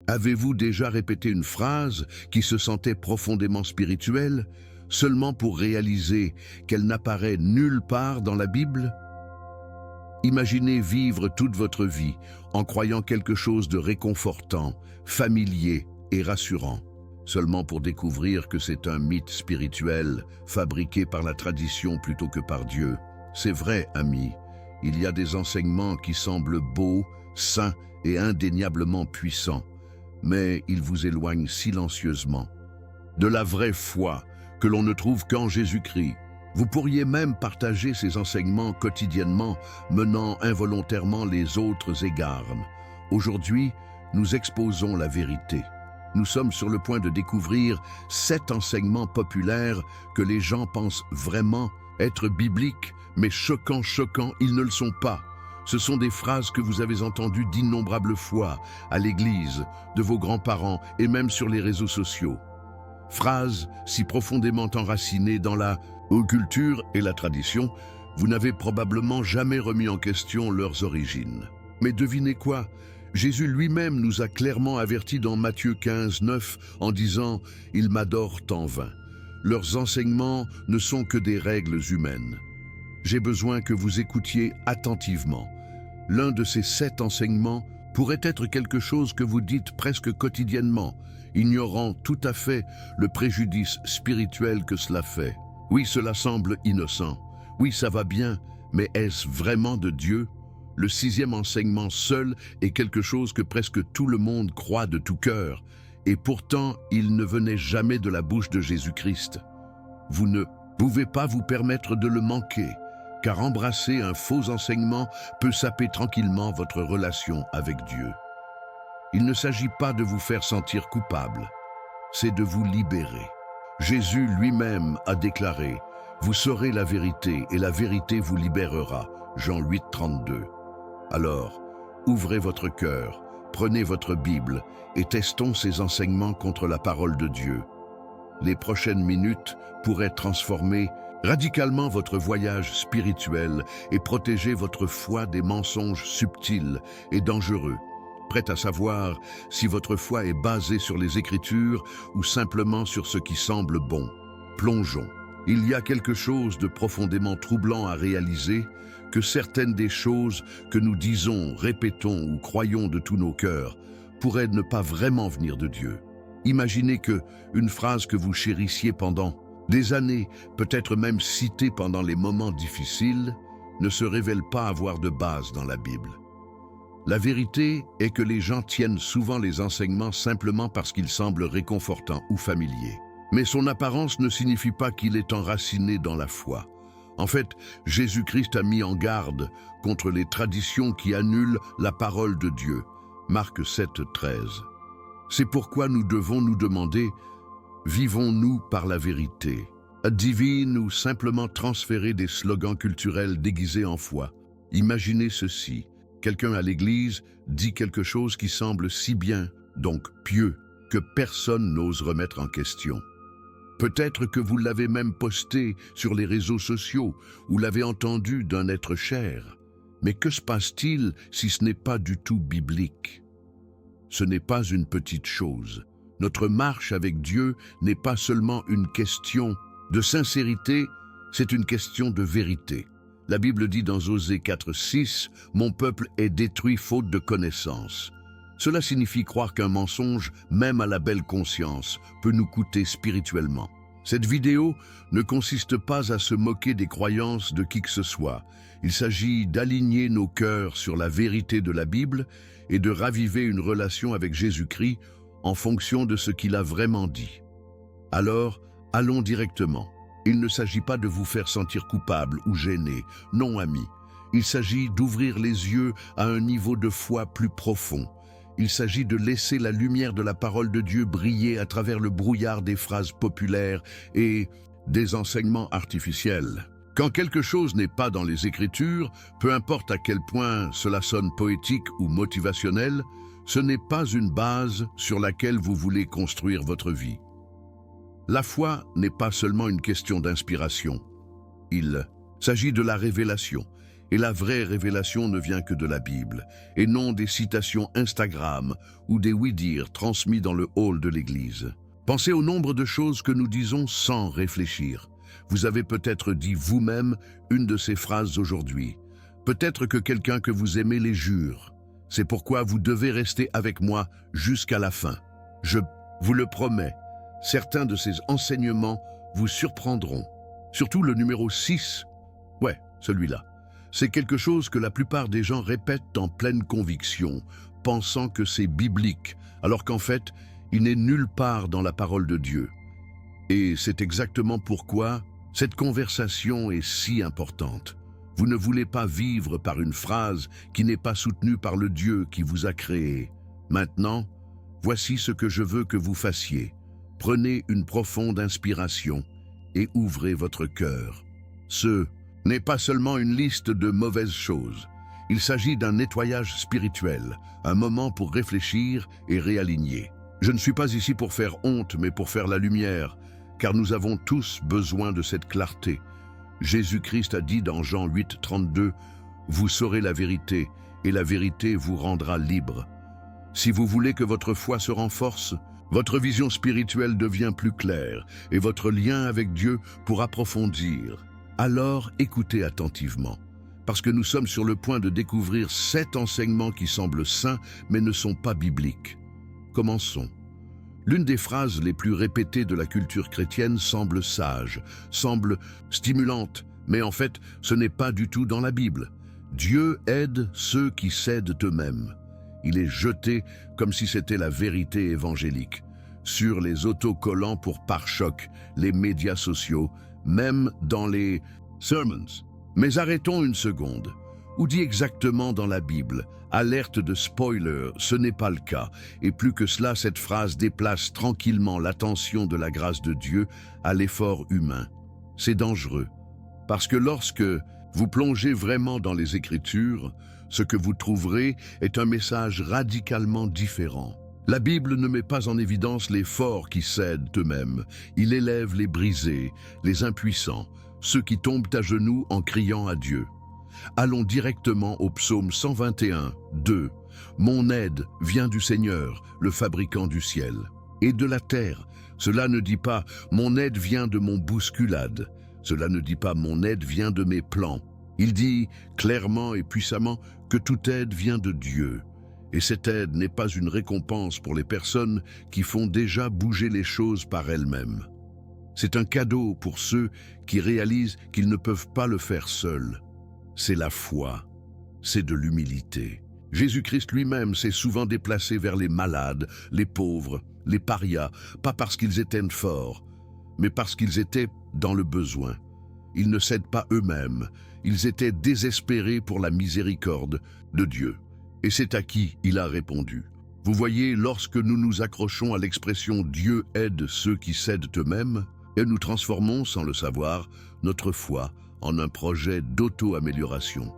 Avez-vous déjà répété une phrase qui se sentait profondément spirituelle, seulement pour réaliser qu'elle n'apparaît nulle part dans la Bible? Imaginez vivre toute votre vie en croyant quelque chose de réconfortant, familier et rassurant, seulement pour découvrir que c'est un mythe spirituel fabriqué par la tradition plutôt que par Dieu. C'est vrai, amis, il y a des enseignements qui semblent beaux, saints et indéniablement puissants, mais ils vous éloignent silencieusement de la vraie foi que l'on ne trouve qu'en Jésus-Christ. Vous pourriez même partager ces enseignements quotidiennement, menant involontairement les autres égards. Aujourd'hui, nous exposons la vérité. Nous sommes sur le point de découvrir 7 enseignements populaires que les gens pensent vraiment être bibliques, mais choquants, ils ne le sont pas. Ce sont des phrases que vous avez entendues d'innombrables fois à l'église, de vos grands-parents et même sur les réseaux sociaux. Phrases si profondément enracinées dans la culture et la tradition, vous n'avez probablement jamais remis en question leurs origines. Mais devinez quoi? Jésus lui-même nous a clairement avertis dans Matthieu 15, 9 en disant « Ils m'adorent en vain ». Leurs enseignements ne sont que des règles humaines. J'ai besoin que vous écoutiez attentivement. L'un de ces 7 enseignements pourrait être quelque chose que vous dites presque quotidiennement, ignorant tout à fait le préjudice spirituel que cela fait. Oui, cela semble innocent. Oui, ça va bien, mais est-ce vraiment de Dieu? Le 6e enseignement seul est quelque chose que presque tout le monde croit de tout cœur, et pourtant il ne venait jamais de la bouche de Jésus-Christ. Vous ne pouvez pas vous permettre de le manquer, car embrasser un faux enseignement peut saper tranquillement votre relation avec Dieu. Il ne s'agit pas de vous faire sentir coupable, c'est de vous libérer. Jésus lui-même a déclaré « Vous saurez la vérité et la vérité vous libérera » Jean 8, 32. Alors, ouvrez votre cœur, prenez votre Bible et testons ces enseignements contre la parole de Dieu. Les prochaines minutes pourraient transformer radicalement votre voyage spirituel et protéger votre foi des mensonges subtils et dangereux. Prêt à savoir si votre foi est basée sur les Écritures ou simplement sur ce qui semble bon. Plongeons. Il y a quelque chose de profondément troublant à réaliser, que certaines des choses que nous disons, répétons ou croyons de tous nos cœurs pourraient ne pas vraiment venir de Dieu. Imaginez que une phrase que vous chérissiez pendant des années, peut-être même citée pendant les moments difficiles, ne se révèle pas avoir de base dans la Bible. La vérité est que les gens tiennent souvent les enseignements simplement parce qu'ils semblent réconfortants ou familiers. Mais son apparence ne signifie pas qu'il est enraciné dans la foi. En fait, Jésus-Christ a mis en garde contre les traditions qui annulent la parole de Dieu. Marc 7, 13. C'est pourquoi nous devons nous demander, vivons-nous par la vérité, divine ou simplement transférer des slogans culturels déguisés en foi? Imaginez ceci. Quelqu'un à l'église dit quelque chose qui semble si bien, donc pieux, que personne n'ose remettre en question. Peut-être que vous l'avez même posté sur les réseaux sociaux ou l'avez entendu d'un être cher. Mais que se passe-t-il si ce n'est pas du tout biblique? Ce n'est pas une petite chose. Notre marche avec Dieu n'est pas seulement une question de sincérité, c'est une question de vérité. La Bible dit dans Osée 4, 6, « Mon peuple est détruit faute de connaissance ». Cela signifie croire qu'un mensonge, même à la belle conscience, peut nous coûter spirituellement. Cette vidéo ne consiste pas à se moquer des croyances de qui que ce soit. Il s'agit d'aligner nos cœurs sur la vérité de la Bible et de raviver une relation avec Jésus-Christ en fonction de ce qu'il a vraiment dit. Alors, allons directement. Il ne s'agit pas de vous faire sentir coupable ou gêné, non amis. Il s'agit d'ouvrir les yeux à un niveau de foi plus profond. Il s'agit de laisser la lumière de la parole de Dieu briller à travers le brouillard des phrases populaires et des enseignements artificiels. Quand quelque chose n'est pas dans les Écritures, peu importe à quel point cela sonne poétique ou motivationnel, ce n'est pas une base sur laquelle vous voulez construire votre vie. La foi n'est pas seulement une question d'inspiration. Il s'agit de la révélation. Et la vraie révélation ne vient que de la Bible, et non des citations Instagram ou des oui-dire transmis dans le hall de l'église. Pensez au nombre de choses que nous disons sans réfléchir. Vous avez peut-être dit vous-même une de ces phrases aujourd'hui. Peut-être que quelqu'un que vous aimez les jure. C'est pourquoi vous devez rester avec moi jusqu'à la fin. Je vous le promets, certains de ces enseignements vous surprendront. Surtout le numéro 6. Ouais, celui-là. C'est quelque chose que la plupart des gens répètent en pleine conviction, pensant que c'est biblique, alors qu'en fait, il n'est nulle part dans la parole de Dieu. Et c'est exactement pourquoi cette conversation est si importante. Vous ne voulez pas vivre par une phrase qui n'est pas soutenue par le Dieu qui vous a créé. Maintenant, voici ce que je veux que vous fassiez. Prenez une profonde inspiration et ouvrez votre cœur. Ce n'est pas seulement une liste de mauvaises choses. Il s'agit d'un nettoyage spirituel, un moment pour réfléchir et réaligner. Je ne suis pas ici pour faire honte, mais pour faire la lumière, car nous avons tous besoin de cette clarté. Jésus-Christ a dit dans Jean 8, 32, « Vous saurez la vérité, et la vérité vous rendra libre. » Si vous voulez que votre foi se renforce, votre vision spirituelle devient plus claire, et votre lien avec Dieu pour approfondir. Alors écoutez attentivement, parce que nous sommes sur le point de découvrir 7 enseignements qui semblent sains, mais ne sont pas bibliques. Commençons. L'une des phrases les plus répétées de la culture chrétienne semble sage, semble stimulante, mais en fait, ce n'est pas du tout dans la Bible. Dieu aide ceux qui s'aident eux-mêmes. Il est jeté comme si c'était la vérité évangélique. Sur les autocollants pour pare-choc, les médias sociaux, même dans les sermons. Mais arrêtons une seconde. Où dit exactement dans la Bible, alerte de spoiler, ce n'est pas le cas. Et plus que cela, cette phrase déplace tranquillement l'attention de la grâce de Dieu à l'effort humain. C'est dangereux, parce que lorsque vous plongez vraiment dans les Écritures, ce que vous trouverez est un message radicalement différent. La Bible ne met pas en évidence les forts qui cèdent eux-mêmes. Il élève les brisés, les impuissants, ceux qui tombent à genoux en criant à Dieu. Allons directement au psaume 121, 2. « Mon aide vient du Seigneur, le fabricant du ciel et de la terre. » Cela ne dit pas « Mon aide vient de mon bousculade ». Cela ne dit pas « Mon aide vient de mes plans ». Il dit clairement et puissamment que toute aide vient de Dieu. Et cette aide n'est pas une récompense pour les personnes qui font déjà bouger les choses par elles-mêmes. C'est un cadeau pour ceux qui réalisent qu'ils ne peuvent pas le faire seuls. C'est la foi, c'est de l'humilité. Jésus-Christ lui-même s'est souvent déplacé vers les malades, les pauvres, les parias, pas parce qu'ils étaient forts, mais parce qu'ils étaient dans le besoin. Ils ne cèdent pas eux-mêmes, ils étaient désespérés pour la miséricorde de Dieu. Et c'est à qui il a répondu. Vous voyez, lorsque nous nous accrochons à l'expression « Dieu aide ceux qui cèdent eux-mêmes », et nous transformons, sans le savoir, notre foi en un projet d'auto-amélioration.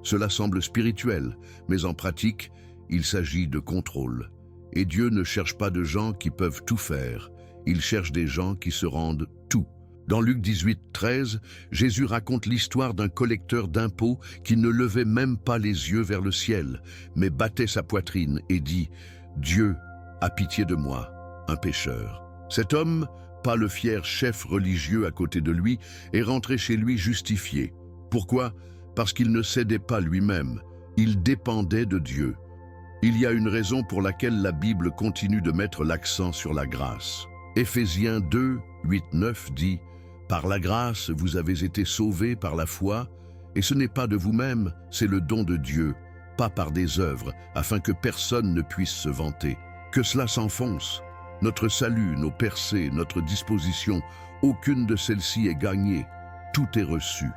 Cela semble spirituel, mais en pratique, il s'agit de contrôle. Et Dieu ne cherche pas de gens qui peuvent tout faire, il cherche des gens qui se rendent tout. Dans Luc 18, 13, Jésus raconte l'histoire d'un collecteur d'impôts qui ne levait même pas les yeux vers le ciel, mais battait sa poitrine et dit « Dieu, a pitié de moi, un pécheur ». Cet homme, pas le fier chef religieux à côté de lui, est rentré chez lui justifié. Pourquoi? Parce qu'il ne cédait pas lui-même, il dépendait de Dieu. Il y a une raison pour laquelle la Bible continue de mettre l'accent sur la grâce. Éphésiens 2, 8, 9 dit « Par la grâce, vous avez été sauvés par la foi, et ce n'est pas de vous-même, c'est le don de Dieu, pas par des œuvres, afin que personne ne puisse se vanter. Que cela s'enfonce. Notre salut, nos percées, notre disposition, aucune de celles-ci est gagnée, tout est reçu.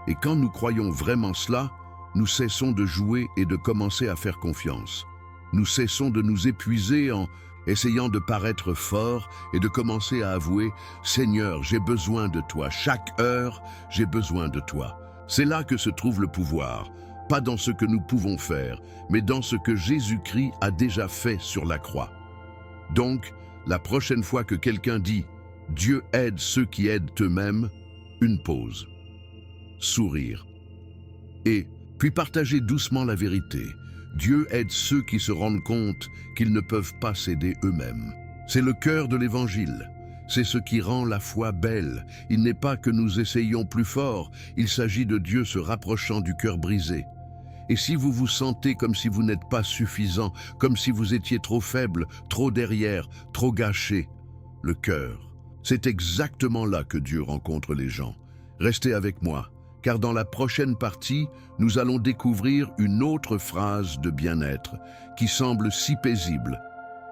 Et quand nous croyons vraiment cela, nous cessons de jouer et de commencer à faire confiance. Nous cessons de nous épuiser en essayant de paraître forts et de commencer à avouer « Seigneur, j'ai besoin de toi, chaque heure, j'ai besoin de toi ». C'est là que se trouve le pouvoir, pas dans ce que nous pouvons faire, mais dans ce que Jésus-Christ a déjà fait sur la croix. Donc, la prochaine fois que quelqu'un dit « Dieu aide ceux qui aident eux-mêmes », une pause. Sourire. Et puis partagez doucement la vérité. Dieu aide ceux qui se rendent compte qu'ils ne peuvent pas s'aider eux-mêmes. C'est le cœur de l'Évangile. C'est ce qui rend la foi belle. Il n'est pas que nous essayons plus fort, il s'agit de Dieu se rapprochant du cœur brisé. Et si vous vous sentez comme si vous n'êtes pas suffisant, comme si vous étiez trop faible, trop derrière, trop gâché, le cœur, c'est exactement là que Dieu rencontre les gens. Restez avec moi, car dans la prochaine partie, nous allons découvrir une autre phrase de bien-être qui semble si paisible,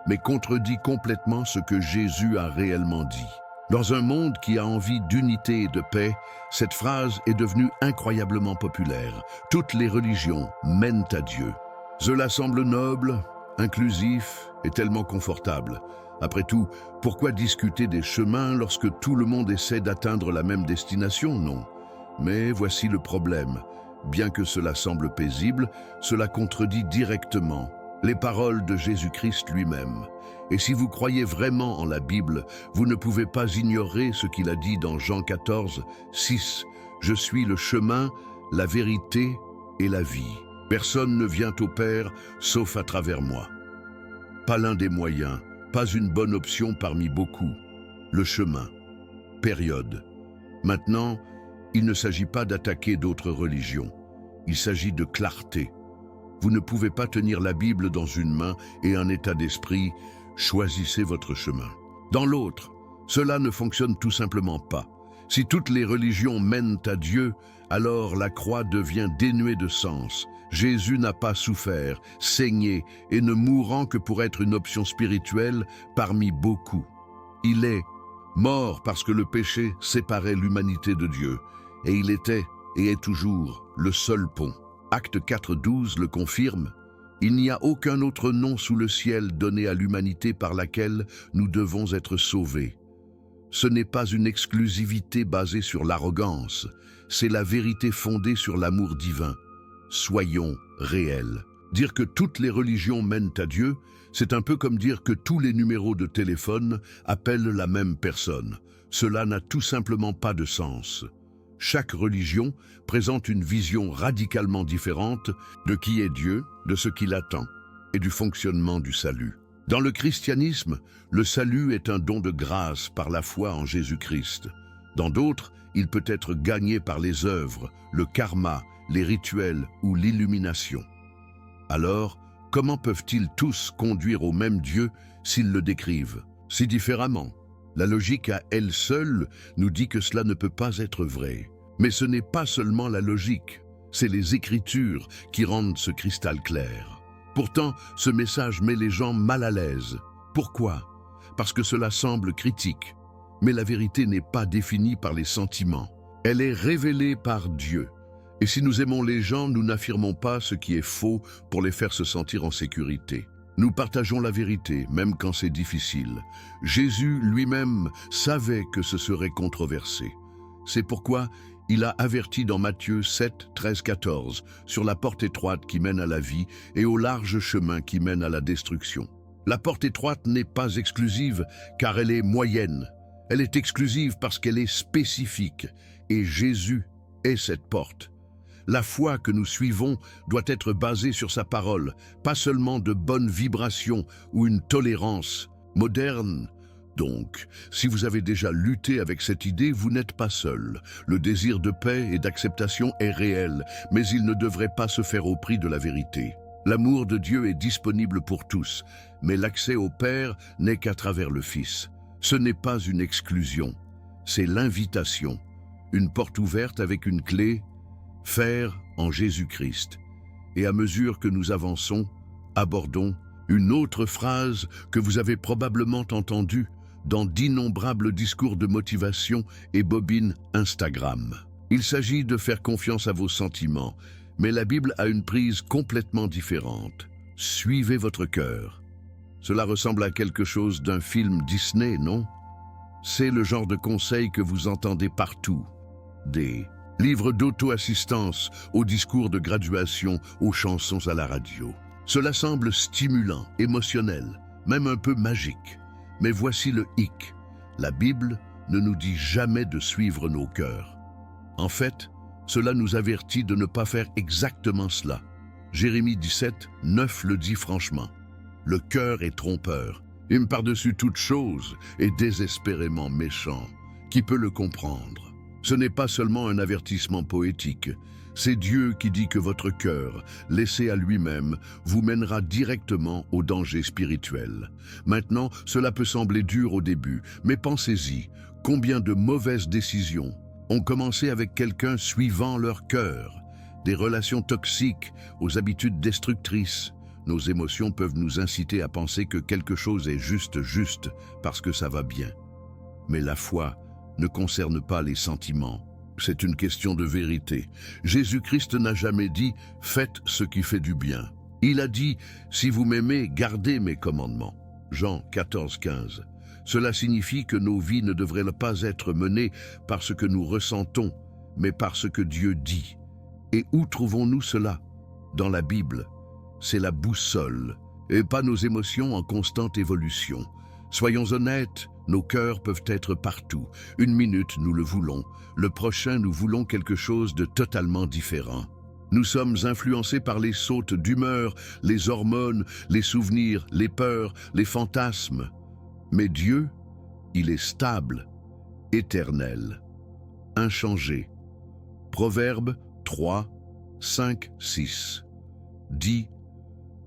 mais contredit complètement ce que Jésus a réellement dit. Dans un monde qui a envie d'unité et de paix, cette phrase est devenue incroyablement populaire. Toutes les religions mènent à Dieu. Cela semble noble, inclusif et tellement confortable. Après tout, pourquoi discuter des chemins lorsque tout le monde essaie d'atteindre la même destination, non? Mais voici le problème. Bien que cela semble paisible, cela contredit directement les paroles de Jésus-Christ lui-même. Et si vous croyez vraiment en la Bible, vous ne pouvez pas ignorer ce qu'il a dit dans Jean 14, 6. « Je suis le chemin, la vérité et la vie. Personne ne vient au Père sauf à travers moi. » Pas l'un des moyens, pas une bonne option parmi beaucoup. Le chemin. Période. Maintenant, il ne s'agit pas d'attaquer d'autres religions. Il s'agit de clarté. Vous ne pouvez pas tenir la Bible dans une main et un état d'esprit « choisissez votre chemin ». Dans l'autre, cela ne fonctionne tout simplement pas. Si toutes les religions mènent à Dieu, alors la croix devient dénuée de sens. Jésus n'a pas souffert, saigné et ne mourant que pour être une option spirituelle parmi beaucoup. Il est mort parce que le péché séparait l'humanité de Dieu, et il était et est toujours le seul pont. Acte 4.12 le confirme. Il n'y a aucun autre nom sous le ciel donné à l'humanité par laquelle nous devons être sauvés. Ce n'est pas une exclusivité basée sur l'arrogance, c'est la vérité fondée sur l'amour divin. Soyons réels. Dire que toutes les religions mènent à Dieu, c'est un peu comme dire que tous les numéros de téléphone appellent la même personne. Cela n'a tout simplement pas de sens. Chaque religion présente une vision radicalement différente de qui est Dieu, de ce qu'il attend et du fonctionnement du salut. Dans le christianisme, le salut est un don de grâce par la foi en Jésus-Christ. Dans d'autres, il peut être gagné par les œuvres, le karma, les rituels ou l'illumination. Alors, comment peuvent-ils tous conduire au même Dieu s'ils le décrivent si différemment? La logique à elle seule nous dit que cela ne peut pas être vrai. Mais ce n'est pas seulement la logique, c'est les Écritures qui rendent ce cristal clair. Pourtant, ce message met les gens mal à l'aise. Pourquoi? Parce que cela semble critique. Mais la vérité n'est pas définie par les sentiments. Elle est révélée par Dieu. Et si nous aimons les gens, nous n'affirmons pas ce qui est faux pour les faire se sentir en sécurité. Nous partageons la vérité, même quand c'est difficile. Jésus lui-même savait que ce serait controversé. C'est pourquoi il a averti dans Matthieu 7, 13, 14 sur la porte étroite qui mène à la vie et au large chemin qui mène à la destruction. La porte étroite n'est pas exclusive car elle est moyenne. Elle est exclusive parce qu'elle est spécifique et Jésus est cette porte. La foi que nous suivons doit être basée sur sa parole, pas seulement de bonnes vibrations ou une tolérance moderne. Donc, si vous avez déjà lutté avec cette idée, vous n'êtes pas seul. Le désir de paix et d'acceptation est réel, mais il ne devrait pas se faire au prix de la vérité. L'amour de Dieu est disponible pour tous, mais l'accès au Père n'est qu'à travers le Fils. Ce n'est pas une exclusion, c'est l'invitation. Une porte ouverte avec une clé, faire en Jésus-Christ. Et à mesure que nous avançons, abordons une autre phrase que vous avez probablement entendue dans d'innombrables discours de motivation et bobines Instagram. Il s'agit de faire confiance à vos sentiments, mais la Bible a une prise complètement différente. Suivez votre cœur. Cela ressemble à quelque chose d'un film Disney, non? C'est le genre de conseil que vous entendez partout. Des livres d'auto-assistance, aux discours de graduation, aux chansons à la radio. Cela semble stimulant, émotionnel, même un peu magique. Mais voici le hic. La Bible ne nous dit jamais de suivre nos cœurs. En fait, Cela nous avertit de ne pas faire exactement cela. Jérémie 17, 9 le dit franchement. Le cœur est trompeur, et par-dessus toute chose est désespérément méchant. Qui peut le comprendre? Ce n'est pas seulement un avertissement poétique, c'est Dieu qui dit que votre cœur, laissé à lui-même, vous mènera directement au danger spirituel. Maintenant, cela peut sembler dur au début, mais pensez-y, combien de mauvaises décisions ont commencé avec quelqu'un suivant leur cœur? Des relations toxiques aux habitudes destructrices. Nos émotions peuvent nous inciter à penser que quelque chose est juste parce que ça va bien. Mais la foi ne concerne pas les sentiments. C'est une question de vérité. Jésus-Christ n'a jamais dit « Faites ce qui fait du bien ». Il a dit « Si vous m'aimez, gardez mes commandements ». Jean 14, 15. Cela signifie que nos vies ne devraient pas être menées par ce que nous ressentons, mais par ce que Dieu dit. Et où trouvons-nous cela? Dans la Bible. C'est la boussole, et pas nos émotions en constante évolution. Soyons honnêtes, nos cœurs peuvent être partout. Une minute, nous le voulons. Le prochain, nous voulons quelque chose de totalement différent. Nous sommes influencés par les sautes d'humeur, les hormones, les souvenirs, les peurs, les fantasmes. Mais Dieu, il est stable, éternel, inchangé. Proverbe 3, 5, 6 dit: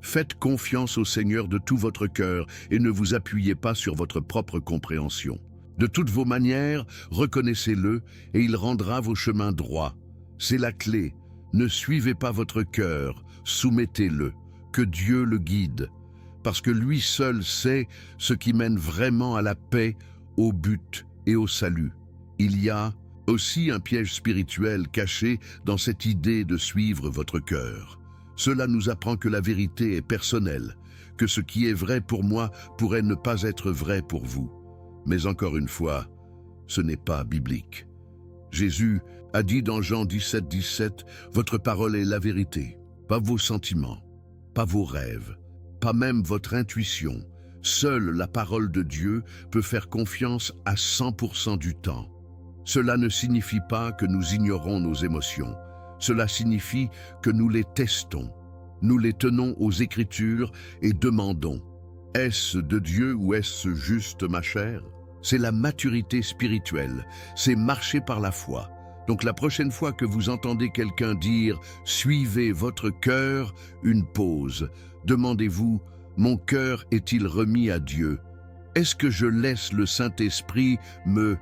faites confiance au Seigneur de tout votre cœur et ne vous appuyez pas sur votre propre compréhension. De toutes vos manières, reconnaissez-le et il rendra vos chemins droits. C'est la clé. Ne suivez pas votre cœur, soumettez-le, que Dieu le guide, parce que lui seul sait ce qui mène vraiment à la paix, au but et au salut. Il y a aussi un piège spirituel caché dans cette idée de suivre votre cœur. Cela nous apprend que la vérité est personnelle, que ce qui est vrai pour moi pourrait ne pas être vrai pour vous. Mais encore une fois, ce n'est pas biblique. Jésus a dit dans Jean 17, 17, « Votre parole est la vérité, pas vos sentiments, pas vos rêves, pas même votre intuition. Seule la parole de Dieu peut faire confiance à 100% du temps. » Cela ne signifie pas que nous ignorons nos émotions. Cela signifie que nous les testons. Nous les tenons aux Écritures et demandons: est-ce de Dieu ou est-ce juste, ma chère? C'est la maturité spirituelle, c'est marcher par la foi. Donc la prochaine fois que vous entendez quelqu'un dire « suivez votre cœur », une pause. Demandez-vous: mon cœur est-il remis à Dieu? Est-ce que je laisse le Saint-Esprit me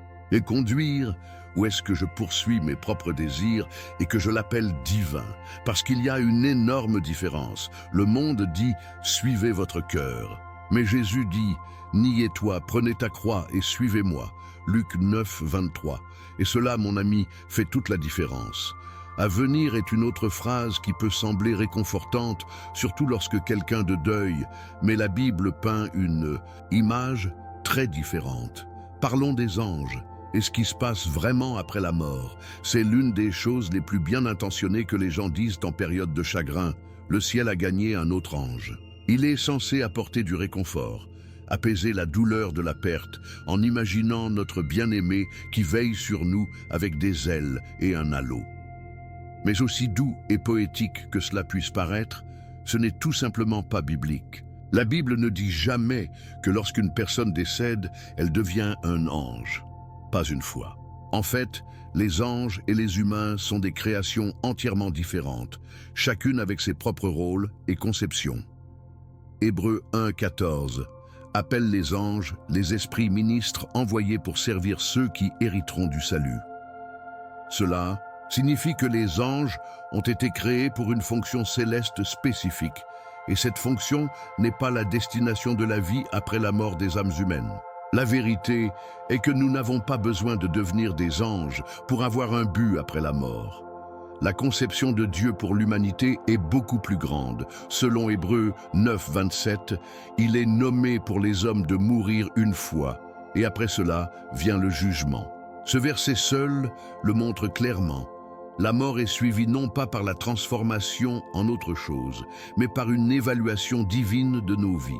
conduire? Ou est-ce que je poursuis mes propres désirs et que je l'appelle divin? Parce qu'il y a une énorme différence. Le monde dit « suivez votre cœur ». Mais Jésus dit « niez-toi, prenez ta croix et suivez-moi ». Luc 9, 23. Et cela, mon ami, fait toute la différence. « À venir » est une autre phrase qui peut sembler réconfortante, surtout lorsque quelqu'un de deuil, mais la Bible peint une image très différente. Parlons des anges. Et ce qui se passe vraiment après la mort, c'est l'une des choses les plus bien intentionnées que les gens disent en période de chagrin. Le ciel a gagné un autre ange. Il est censé apporter du réconfort, apaiser la douleur de la perte, en imaginant notre bien-aimé qui veille sur nous avec des ailes et un halo. Mais aussi doux et poétique que cela puisse paraître, ce n'est tout simplement pas biblique. La Bible ne dit jamais que lorsqu'une personne décède, elle devient un ange. Pas une fois. En fait, les anges et les humains sont des créations entièrement différentes, chacune avec ses propres rôles et conceptions. Hébreux 1, 14 appelle les anges les esprits ministres envoyés pour servir ceux qui hériteront du salut. Cela signifie que les anges ont été créés pour une fonction céleste spécifique, et cette fonction n'est pas la destination de la vie après la mort des âmes humaines. La vérité est que nous n'avons pas besoin de devenir des anges pour avoir un but après la mort. La conception de Dieu pour l'humanité est beaucoup plus grande. Selon Hébreux 9, 27, il est nommé pour les hommes de mourir une fois, et après cela vient le jugement. Ce verset seul le montre clairement. La mort est suivie non pas par la transformation en autre chose, mais par une évaluation divine de nos vies.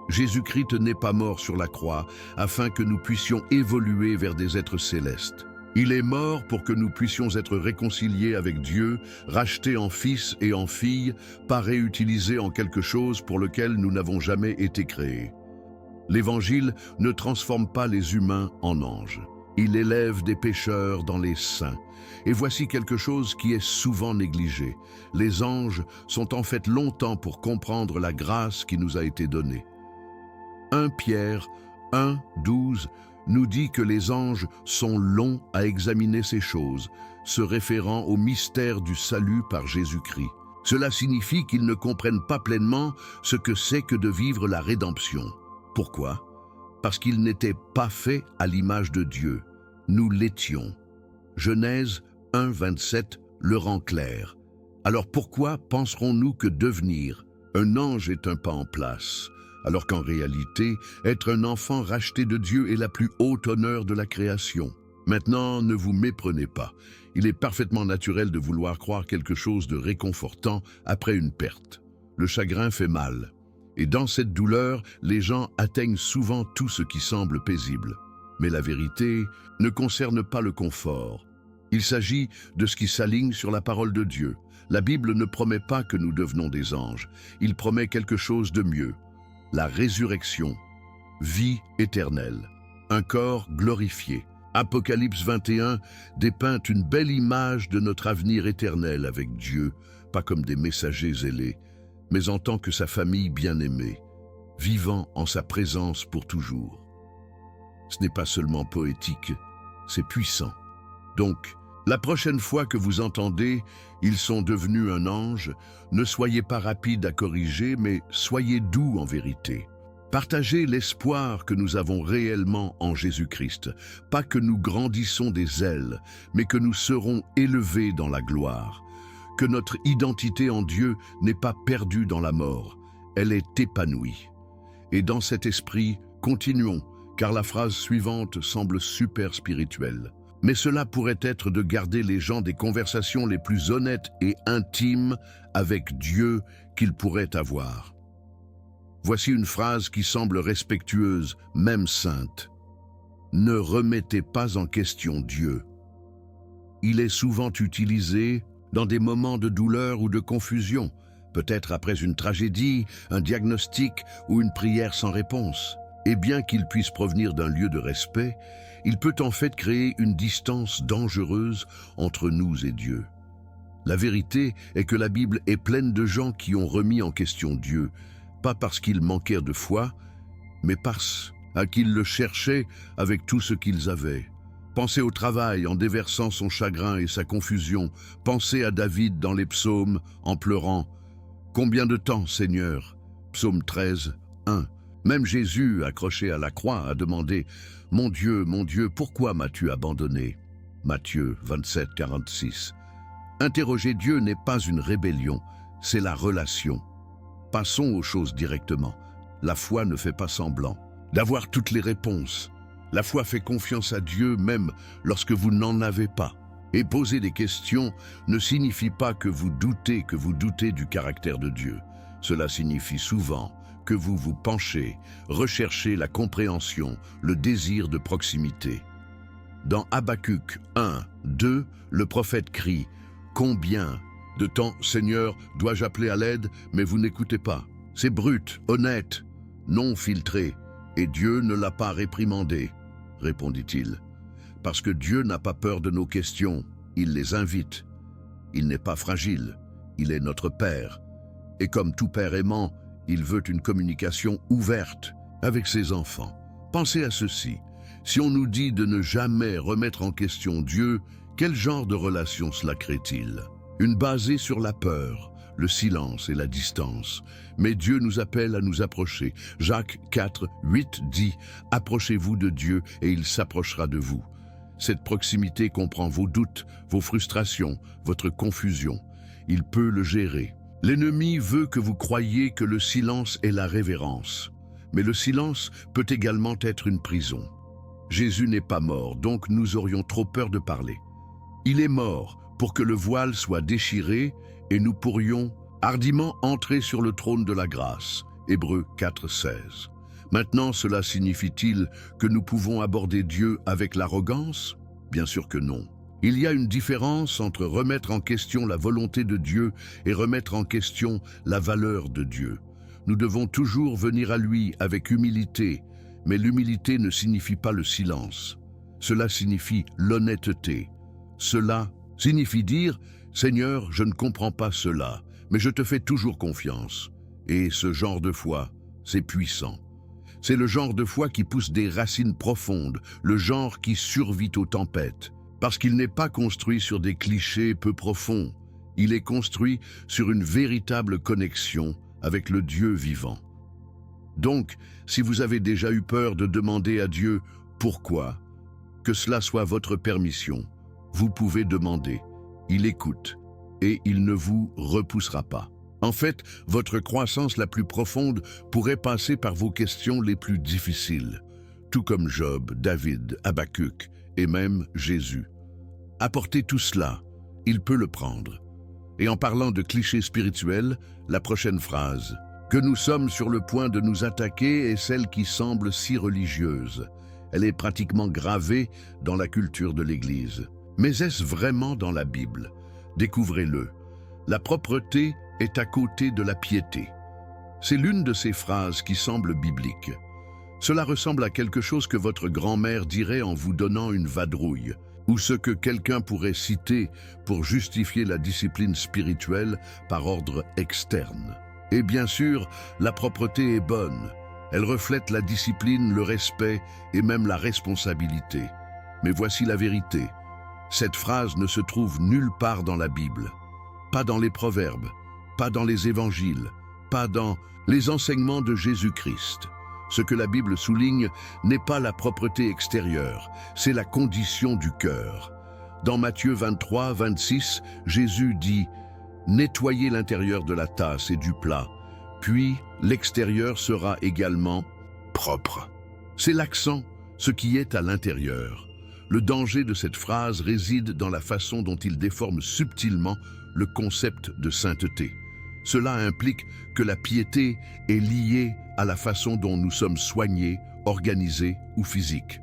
Jésus-Christ n'est pas mort sur la croix afin que nous puissions évoluer vers des êtres célestes. Il est mort pour que nous puissions être réconciliés avec Dieu, rachetés en fils et en filles, pas réutilisés en quelque chose pour lequel nous n'avons jamais été créés. L'Évangile ne transforme pas les humains en anges. Il élève des pécheurs dans les saints. Et voici quelque chose qui est souvent négligé. Les anges sont en fait longtemps pour comprendre la grâce qui nous a été donnée. 1 Pierre 1, 12 nous dit que les anges sont longs à examiner ces choses, se référant au mystère du salut par Jésus-Christ. Cela signifie qu'ils ne comprennent pas pleinement ce que c'est que de vivre la rédemption. Pourquoi? Parce qu'ils n'étaient pas faits à l'image de Dieu. Nous l'étions. Genèse 1, 27 le rend clair. Alors pourquoi penserons-nous que devenir un ange est un pas en place, alors qu'en réalité, être un enfant racheté de Dieu est la plus haute honneur de la création? Maintenant, ne vous méprenez pas. Il est parfaitement naturel de vouloir croire quelque chose de réconfortant après une perte. Le chagrin fait mal. Et dans cette douleur, les gens atteignent souvent tout ce qui semble paisible. Mais la vérité ne concerne pas le confort. Il s'agit de ce qui s'aligne sur la parole de Dieu. La Bible ne promet pas que nous devenons des anges. Il promet quelque chose de mieux. La résurrection, vie éternelle, un corps glorifié. Apocalypse 21 dépeint une belle image de notre avenir éternel avec Dieu, pas comme des messagers zélés, mais en tant que sa famille bien-aimée, vivant en sa présence pour toujours. Ce n'est pas seulement poétique, c'est puissant. Donc, la prochaine fois que vous entendez « Ils sont devenus un ange », ne soyez pas rapide à corriger, mais soyez doux en vérité. Partagez l'espoir que nous avons réellement en Jésus-Christ. Pas que nous grandissons des ailes, mais que nous serons élevés dans la gloire. Que notre identité en Dieu n'est pas perdue dans la mort, elle est épanouie. Et dans cet esprit, continuons, car la phrase suivante semble super spirituelle. Mais cela pourrait être de garder les gens des conversations les plus honnêtes et intimes avec Dieu qu'ils pourraient avoir. Voici une phrase qui semble respectueuse, même sainte. Ne remettez pas en question Dieu. Il est souvent utilisé dans des moments de douleur ou de confusion, peut-être après une tragédie, un diagnostic ou une prière sans réponse. Et bien qu'il puisse provenir d'un lieu de respect, il peut en fait créer une distance dangereuse entre nous et Dieu. La vérité est que la Bible est pleine de gens qui ont remis en question Dieu, pas parce qu'ils manquèrent de foi, mais parce qu'ils le cherchaient avec tout ce qu'ils avaient. Pensez au travail en déversant son chagrin et sa confusion. Pensez à David dans les psaumes en pleurant. « Combien de temps, Seigneur » Psaume 13, 1. Même Jésus, accroché à la croix, a demandé « Mon Dieu, pourquoi m'as-tu abandonné » Matthieu 27, 46. Interroger Dieu n'est pas une rébellion, c'est la relation. Passons aux choses directement. La foi ne fait pas semblant d'avoir toutes les réponses. La foi fait confiance à Dieu même lorsque vous n'en avez pas. Et poser des questions ne signifie pas que vous doutez du caractère de Dieu. Cela signifie souvent que vous vous penchez, recherchez la compréhension, le désir de proximité. Dans Habacuc 1, 2, le prophète crie « Combien de temps, Seigneur, dois-je appeler à l'aide, mais vous n'écoutez pas? C'est brut, honnête, non filtré, et Dieu ne l'a pas réprimandé, répondit-il. Parce que Dieu n'a pas peur de nos questions, il les invite. Il n'est pas fragile, il est notre Père. Et comme tout père aimant, il veut une communication ouverte avec ses enfants. Pensez à ceci. Si on nous dit de ne jamais remettre en question Dieu, quel genre de relation cela crée-t-il? Une basée sur la peur, le silence et la distance. Mais Dieu nous appelle à nous approcher. Jacques 4, 8 dit « Approchez-vous de Dieu et il s'approchera de vous ». Cette proximité comprend vos doutes, vos frustrations, votre confusion. Il peut le gérer. L'ennemi veut que vous croyiez que le silence est la révérence. Mais le silence peut également être une prison. Jésus n'est pas mort, donc nous aurions trop peur de parler. Il est mort pour que le voile soit déchiré et nous pourrions hardiment entrer sur le trône de la grâce. Hébreux 4, 16. Maintenant, cela signifie-t-il que nous pouvons aborder Dieu avec l'arrogance? Bien sûr que non. Il y a une différence entre remettre en question la volonté de Dieu et remettre en question la valeur de Dieu. Nous devons toujours venir à lui avec humilité, mais l'humilité ne signifie pas le silence. Cela signifie l'honnêteté. Cela signifie dire « Seigneur, je ne comprends pas cela, mais je te fais toujours confiance. » Et ce genre de foi, c'est puissant. C'est le genre de foi qui pousse des racines profondes, le genre qui survit aux tempêtes. Parce qu'il n'est pas construit sur des clichés peu profonds. Il est construit sur une véritable connexion avec le Dieu vivant. Donc, si vous avez déjà eu peur de demander à Dieu « Pourquoi ?», que cela soit votre permission, vous pouvez demander. Il écoute et il ne vous repoussera pas. En fait, votre croissance la plus profonde pourrait passer par vos questions les plus difficiles, tout comme Job, David, Habakkuk et même Jésus. Apportez tout cela, il peut le prendre. Et en parlant de clichés spirituels, la prochaine phrase que nous sommes sur le point de nous attaquer est celle qui semble si religieuse. Elle est pratiquement gravée dans la culture de l'Église. Mais est-ce vraiment dans la Bible? Découvrez-le. La propreté est à côté de la piété. C'est l'une de ces phrases qui semble biblique. Cela ressemble à quelque chose que votre grand-mère dirait en vous donnant une vadrouille, ou ce que quelqu'un pourrait citer pour justifier la discipline spirituelle par ordre externe. Et bien sûr, la propreté est bonne. Elle reflète la discipline, le respect et même la responsabilité. Mais voici la vérité. Cette phrase ne se trouve nulle part dans la Bible. Pas dans les proverbes, pas dans les évangiles, pas dans les enseignements de Jésus-Christ. Ce que la Bible souligne n'est pas la propreté extérieure, c'est la condition du cœur. Dans Matthieu 23, 26, Jésus dit « Nettoyez l'intérieur de la tasse et du plat, puis l'extérieur sera également propre. » C'est l'accent, ce qui est à l'intérieur. Le danger de cette phrase réside dans la façon dont il déforme subtilement le concept de sainteté. Cela implique que la piété est liée à la façon dont nous sommes soignés, organisés ou physiques.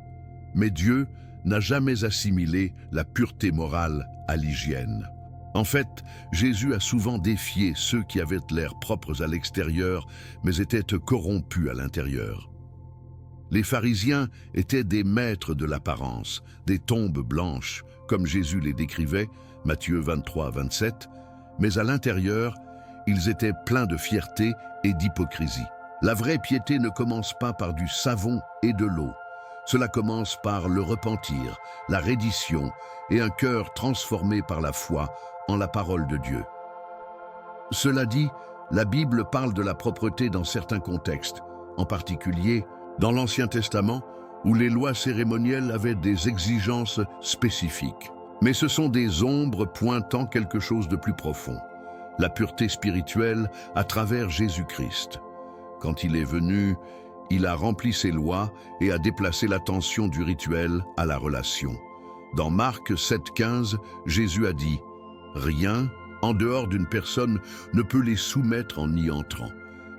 Mais Dieu n'a jamais assimilé la pureté morale à l'hygiène. En fait, Jésus a souvent défié ceux qui avaient l'air propres à l'extérieur, mais étaient corrompus à l'intérieur. Les pharisiens étaient des maîtres de l'apparence, des tombes blanches, comme Jésus les décrivait, Matthieu 23, 27, mais à l'intérieur, ils étaient pleins de fierté et d'hypocrisie. La vraie piété ne commence pas par du savon et de l'eau. Cela commence par le repentir, la reddition et un cœur transformé par la foi en la parole de Dieu. Cela dit, la Bible parle de la propreté dans certains contextes, en particulier dans l'Ancien Testament, où les lois cérémonielles avaient des exigences spécifiques. Mais ce sont des ombres pointant quelque chose de plus profond, la pureté spirituelle à travers Jésus-Christ. Quand il est venu, il a rempli ses lois et a déplacé l'attention du rituel à la relation. Dans Marc 7,15, Jésus a dit « Rien, en dehors d'une personne, ne peut les soumettre en y entrant ».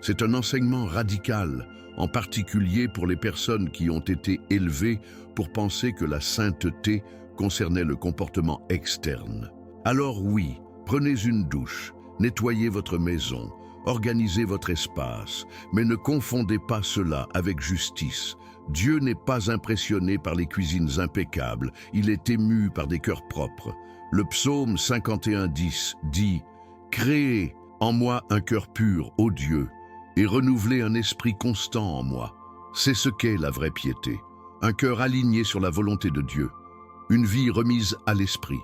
C'est un enseignement radical, en particulier pour les personnes qui ont été élevées pour penser que la sainteté concernait le comportement externe. Alors oui, prenez une douche, nettoyez votre maison, organisez votre espace, mais ne confondez pas cela avec justice. Dieu n'est pas impressionné par les cuisines impeccables, il est ému par des cœurs propres. Le psaume 51:10 dit « Créez en moi un cœur pur, ô Dieu, et renouvelez un esprit constant en moi. » C'est ce qu'est la vraie piété, un cœur aligné sur la volonté de Dieu, une vie remise à l'esprit,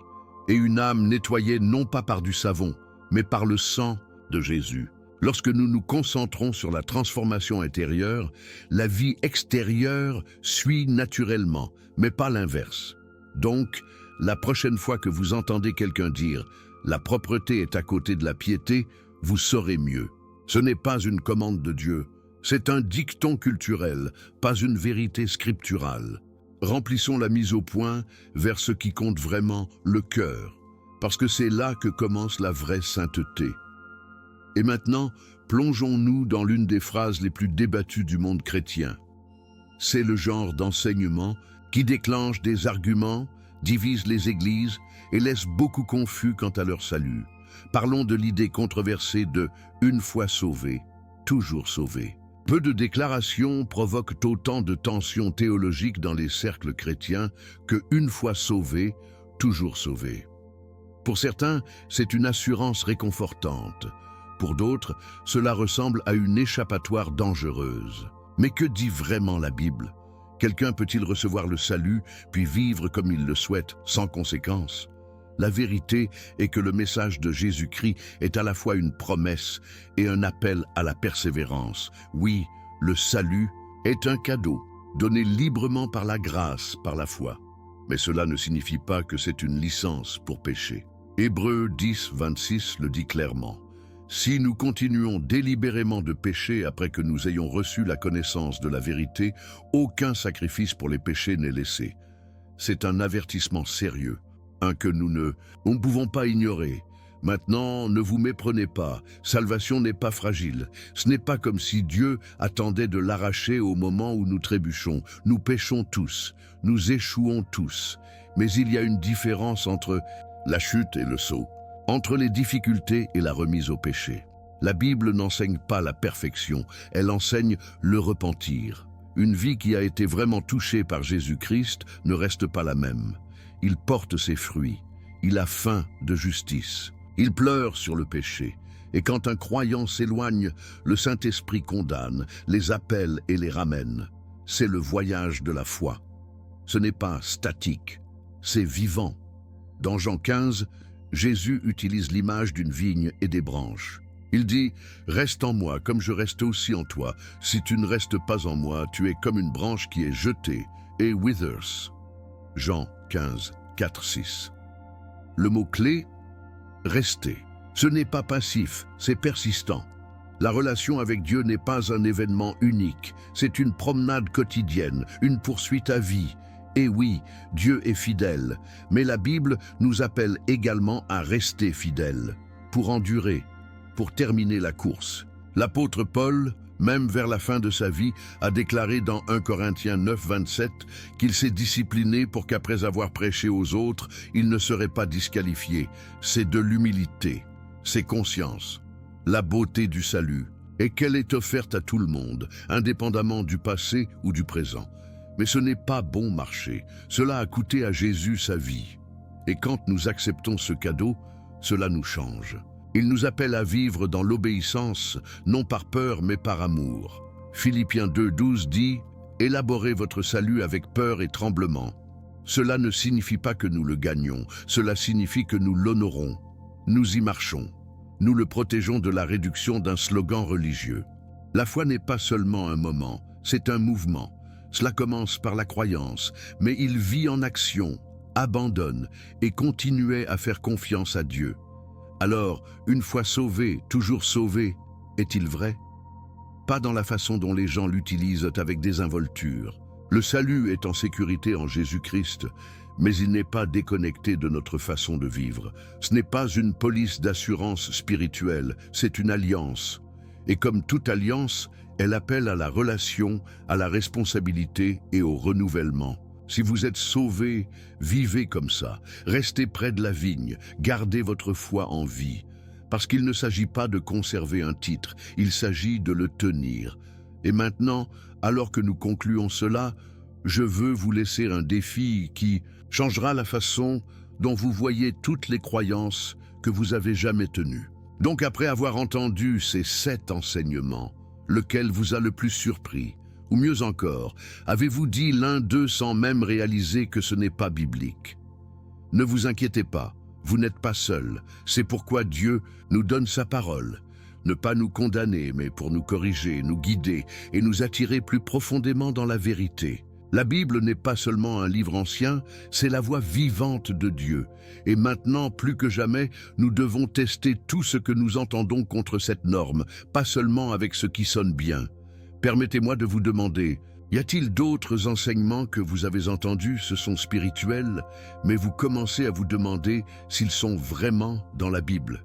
et une âme nettoyée non pas par du savon, mais par le sang de Jésus. Lorsque nous nous concentrons sur la transformation intérieure, la vie extérieure suit naturellement, mais pas l'inverse. Donc, la prochaine fois que vous entendez quelqu'un dire « la propreté est à côté de la piété », vous saurez mieux. Ce n'est pas une commande de Dieu, c'est un dicton culturel, pas une vérité scripturale. Remplissons la mise au point vers ce qui compte vraiment, le cœur, parce que c'est là que commence la vraie sainteté. Et maintenant, plongeons-nous dans l'une des phrases les plus débattues du monde chrétien. C'est le genre d'enseignement qui déclenche des arguments, divise les églises et laisse beaucoup confus quant à leur salut. Parlons de l'idée controversée de « une fois sauvé, toujours sauvé ». Peu de déclarations provoquent autant de tensions théologiques dans les cercles chrétiens que « une fois sauvé, toujours sauvé ». Pour certains, c'est une assurance réconfortante. Pour d'autres, cela ressemble à une échappatoire dangereuse. Mais que dit vraiment la Bible? Quelqu'un peut-il recevoir le salut, puis vivre comme il le souhaite, sans conséquence? La vérité est que le message de Jésus-Christ est à la fois une promesse et un appel à la persévérance. Oui, le salut est un cadeau, donné librement par la grâce, par la foi. Mais cela ne signifie pas que c'est une licence pour pécher. Hébreux 10, 26 le dit clairement. Si nous continuons délibérément de pécher après que nous ayons reçu la connaissance de la vérité, aucun sacrifice pour les péchés n'est laissé. C'est un avertissement sérieux, que nous ne pouvons pas ignorer. Maintenant, ne vous méprenez pas, salvation n'est pas fragile. Ce n'est pas comme si Dieu attendait de l'arracher au moment où nous trébuchons. Nous péchons tous, nous échouons tous. Mais il y a une différence entre la chute et le saut. Entre les difficultés et la remise au péché. La Bible n'enseigne pas la perfection, elle enseigne le repentir. Une vie qui a été vraiment touchée par Jésus-Christ ne reste pas la même. Il porte ses fruits, il a faim de justice, il pleure sur le péché. Et quand un croyant s'éloigne, le Saint-Esprit condamne, les appelle et les ramène. C'est le voyage de la foi. Ce n'est pas statique, c'est vivant. Dans Jean 15, Jésus utilise l'image d'une vigne et des branches. Il dit « Reste en moi comme je reste aussi en toi. Si tu ne restes pas en moi, tu es comme une branche qui est jetée et withers. » Jean 15, 4, 6. Le mot-clé « rester ». Ce n'est pas passif, c'est persistant. La relation avec Dieu n'est pas un événement unique, c'est une promenade quotidienne, une poursuite à vie. Et oui, Dieu est fidèle, mais la Bible nous appelle également à rester fidèles, pour endurer, pour terminer la course. L'apôtre Paul, même vers la fin de sa vie, a déclaré dans 1 Corinthiens 9, 27 qu'il s'est discipliné pour qu'après avoir prêché aux autres, il ne serait pas disqualifié. C'est de l'humilité, c'est conscience, la beauté du salut, et qu'elle est offerte à tout le monde, indépendamment du passé ou du présent. Mais ce n'est pas bon marché. Cela a coûté à Jésus sa vie. Et quand nous acceptons ce cadeau, cela nous change. Il nous appelle à vivre dans l'obéissance, non par peur mais par amour. Philippiens 2, 12 dit « Élaborez votre salut avec peur et tremblement ». Cela ne signifie pas que nous le gagnons, cela signifie que nous l'honorons. Nous y marchons. Nous le protégeons de la réduction d'un slogan religieux. La foi n'est pas seulement un moment, c'est un mouvement. Cela commence par la croyance, mais il vit en action, abandonne et continuait à faire confiance à Dieu. Alors, une fois sauvé, toujours sauvé, est-il vrai? Pas dans la façon dont les gens l'utilisent avec désinvolture. Le salut est en sécurité en Jésus-Christ, mais il n'est pas déconnecté de notre façon de vivre. Ce n'est pas une police d'assurance spirituelle, c'est une alliance. Et comme toute alliance, elle appelle à la relation, à la responsabilité et au renouvellement. Si vous êtes sauvé, vivez comme ça. Restez près de la vigne, gardez votre foi en vie. Parce qu'il ne s'agit pas de conserver un titre, il s'agit de le tenir. Et maintenant, alors que nous concluons cela, je veux vous laisser un défi qui changera la façon dont vous voyez toutes les croyances que vous avez jamais tenues. Donc après avoir entendu ces 7 enseignements, lequel vous a le plus surpris? Ou mieux encore, avez-vous dit l'un d'eux sans même réaliser que ce n'est pas biblique? Ne vous inquiétez pas, vous n'êtes pas seul. C'est pourquoi Dieu nous donne sa parole. Ne pas nous condamner, mais pour nous corriger, nous guider et nous attirer plus profondément dans la vérité. La Bible n'est pas seulement un livre ancien, c'est la voix vivante de Dieu. Et maintenant, plus que jamais, nous devons tester tout ce que nous entendons contre cette norme, pas seulement avec ce qui sonne bien. Permettez-moi de vous demander, y a-t-il d'autres enseignements que vous avez entendus, ce sont spirituels, mais vous commencez à vous demander s'ils sont vraiment dans la Bible?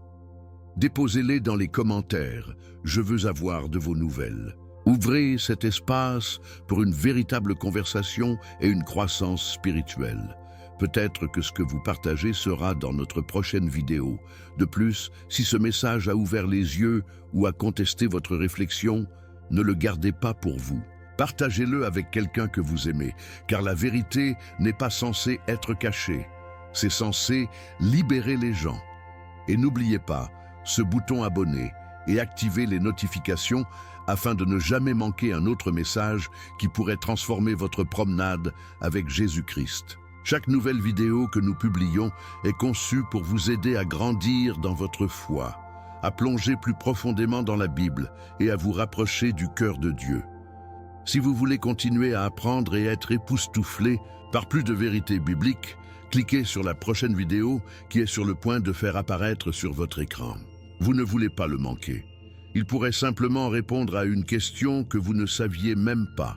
Déposez-les dans les commentaires, je veux avoir de vos nouvelles. Ouvrez cet espace pour une véritable conversation et une croissance spirituelle. Peut-être que ce que vous partagez sera dans notre prochaine vidéo. De plus, si ce message a ouvert les yeux ou a contesté votre réflexion, ne le gardez pas pour vous. Partagez-le avec quelqu'un que vous aimez, car la vérité n'est pas censée être cachée. C'est censé libérer les gens. Et n'oubliez pas, ce bouton abonner et activez les notifications afin de ne jamais manquer un autre message qui pourrait transformer votre promenade avec Jésus-Christ. Chaque nouvelle vidéo que nous publions est conçue pour vous aider à grandir dans votre foi, à plonger plus profondément dans la Bible et à vous rapprocher du cœur de Dieu. Si vous voulez continuer à apprendre et être époustouflé par plus de vérités bibliques, cliquez sur la prochaine vidéo qui est sur le point de faire apparaître sur votre écran. Vous ne voulez pas le manquer. Il pourrait simplement répondre à une question que vous ne saviez même pas.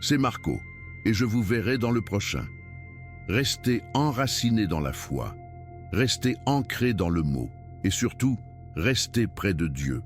C'est Marco, et je vous verrai dans le prochain. Restez enracinés dans la foi, restez ancrés dans le mot, et surtout, restez près de Dieu.